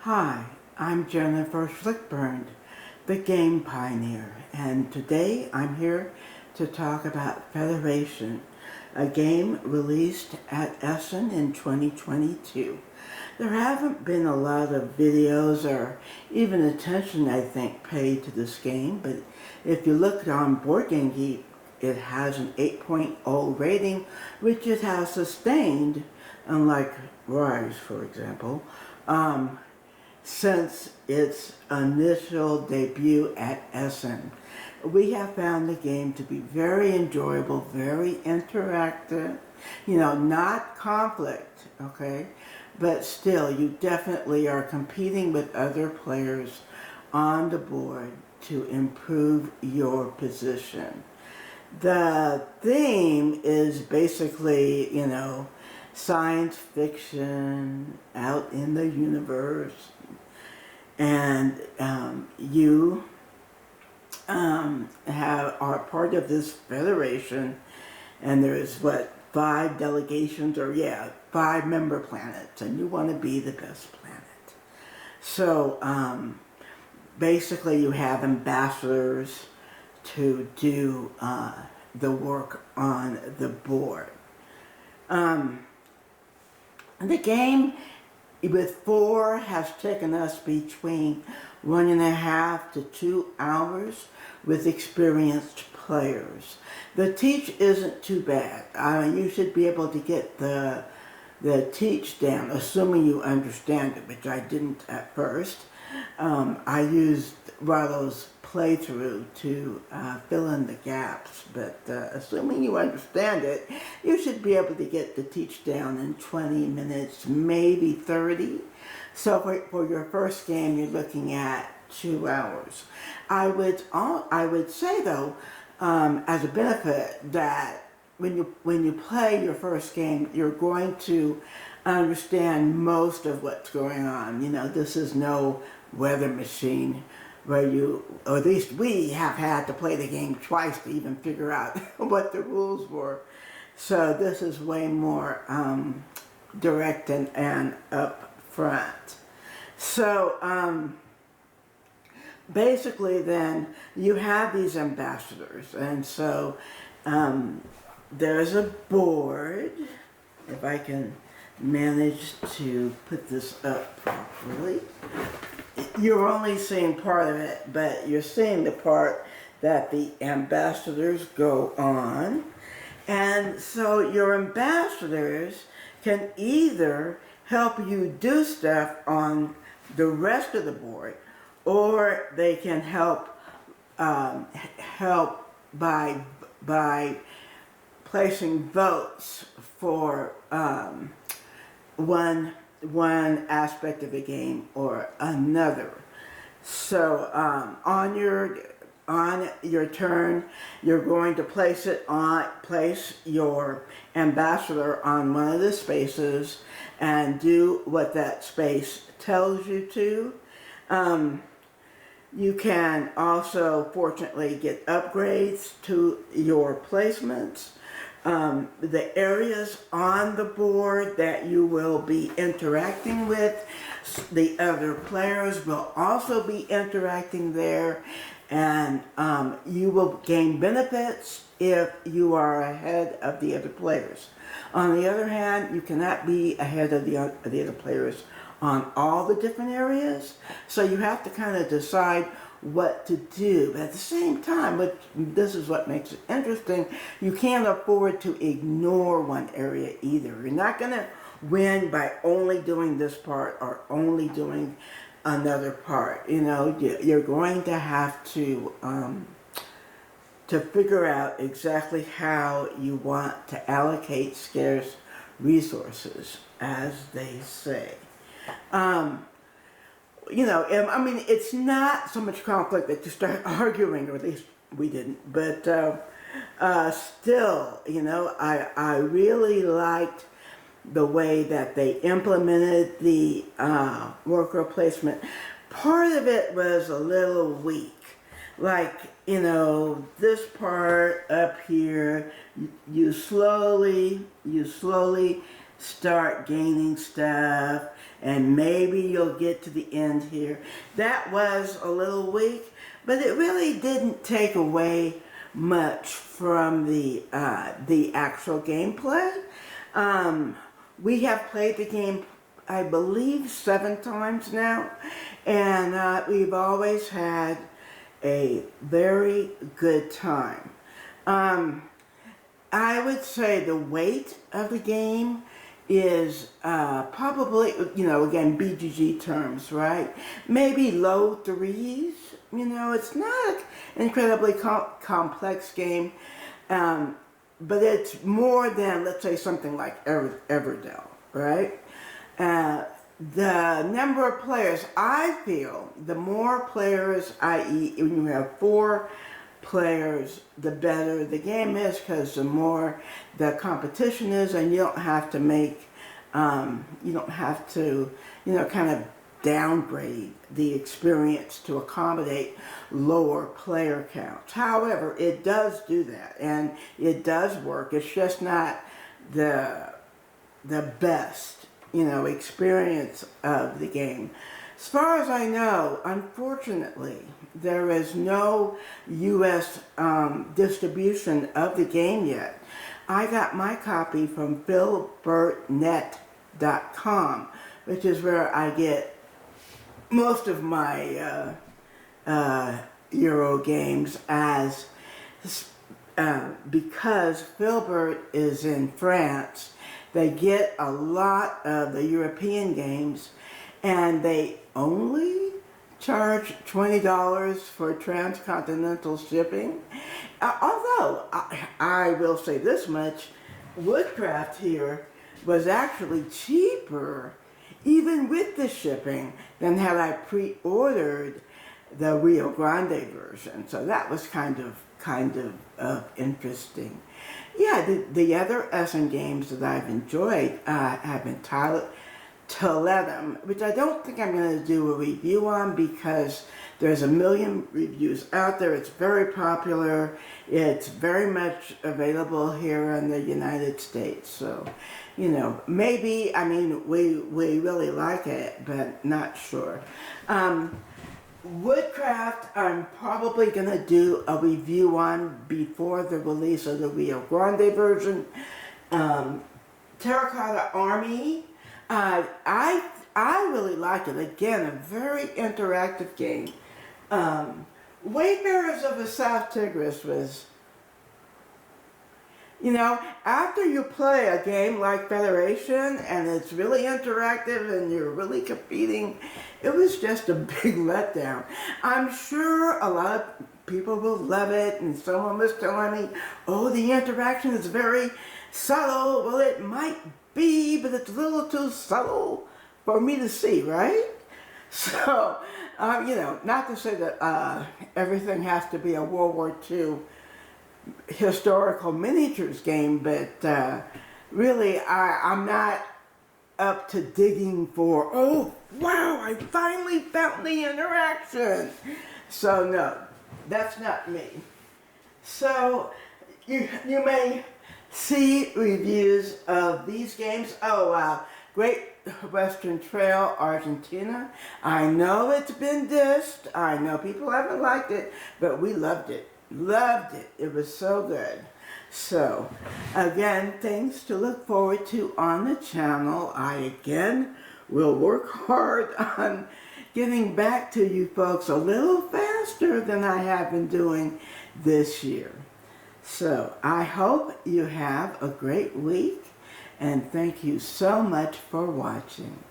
Hi, I'm Jennifer Schlickburn, the Game Pioneer, and today I'm here to talk about Federation, a game released at Essen in 2022. There haven't been a lot of videos or even attention, I think, paid to this game, but if you look on Board Game Geek, it has an 8.0 rating, which it has sustained, unlike Rise, for example, since its initial debut at Essen. We have found the game to be very enjoyable, very interactive, not conflict, okay? But still, you definitely are competing with other players on the board to improve your position. The theme is basically, science fiction out in the universe, and you are part of this federation, and there's five delegations, or 5 member planets, and you want to be the best planet. So basically you have ambassadors to do the work on the board. The game with 4 has taken us between 1.5 to 2 hours with experienced players. The teach isn't too bad. You should be able to get the teach down, assuming you understand it, which I didn't at first. I used Rollo's playthrough to fill in the gaps, but assuming you understand it, you should be able to get the teach down in 20 minutes, maybe 30. So for your first game, you're looking at 2 hours. I would say though, as a benefit, that when you play your first game, you're going to understand most of what's going on. This is no weather machine where or at least we have had to play the game twice to even figure out what the rules were. So this is way more direct and up front. So basically then you have these ambassadors, and so there's a board, if I can manage to put this up properly. You're only seeing part of it, but you're seeing the part that the ambassadors go on. And so your ambassadors can either help you do stuff on the rest of the board, or they can help by placing votes for one aspect of the game or another. So on your turn, you're going to place your ambassador on one of the spaces and do what that space tells you to. You can also, fortunately, get upgrades to your placements. The areas on the board that you will be interacting with, the other players will also be interacting there, and you will gain benefits if you are ahead of the other players. On the other hand, you cannot be ahead of the other players on all the different areas, so you have to kind of decide what to do. But at the same time, this is what makes it interesting, you can't afford to ignore one area either. You're not going to win by only doing this part or only doing another part. You're going to have to figure out exactly how you want to allocate scarce resources, as they say. It's not so much conflict that you start arguing, or at least we didn't, but still, I really liked the way that they implemented the worker placement. Part of it was a little weak. Like, this part up here, you slowly start gaining stuff, and maybe you'll get to the end here. That was a little weak, but it really didn't take away much from the actual gameplay. We have played the game, I believe, 7 times now, and we've always had a very good time. I would say the weight of the game is probably, again, BGG terms, right? Maybe low 3s. It's not an incredibly complex game, but it's more than, let's say, something like Everdell, right? The number of players, I feel, the more players, i.e., when you have 4 players, the better the game is, because the more the competition is, and you don't have to make, kind of downgrade the experience to accommodate lower player counts. However, it does do that, and it does work. It's just not the best, experience of the game. As far as I know, unfortunately, there is no U.S. distribution of the game yet. I got my copy from philbertnet.com, which is where I get most of my Euro games, because Philbert is in France. They get a lot of the European games, and they only charge $20 for transcontinental shipping. Although, I will say this much, Woodcraft here was actually cheaper, even with the shipping, than had I pre-ordered the Rio Grande version. So that was kind of interesting. Yeah, the other Essen games that I've enjoyed have been Toledo, which I don't think I'm going to do a review on, because there's a million reviews out there. It's very popular. It's very much available here in the United States. So, maybe, we really like it, but not sure. Woodcraft, I'm probably going to do a review on before the release of the Rio Grande version. Terracotta Army, I really like it. Again, a very interactive game. Wayfarers of the South Tigris was, after you play a game like Federation and it's really interactive and you're really competing, it was just a big letdown. I'm sure a lot of people will love it, and someone was telling me, oh, the interaction is very subtle. Well, it might be, but it's a little too subtle for me to see, right? So, not to say that everything has to be a World War II historical miniatures game, but really I'm not up to digging for, oh wow, I finally found the interaction. So no, that's not me. So you may see reviews of these games. Oh wow, Great Western Trail, Argentina. I know it's been dissed. I know people haven't liked it, but we loved it. Loved it. It was so good. So, again, things to look forward to on the channel. I, again, will work hard on getting back to you folks a little faster than I have been doing this year. So, I hope you have a great week, and thank you so much for watching.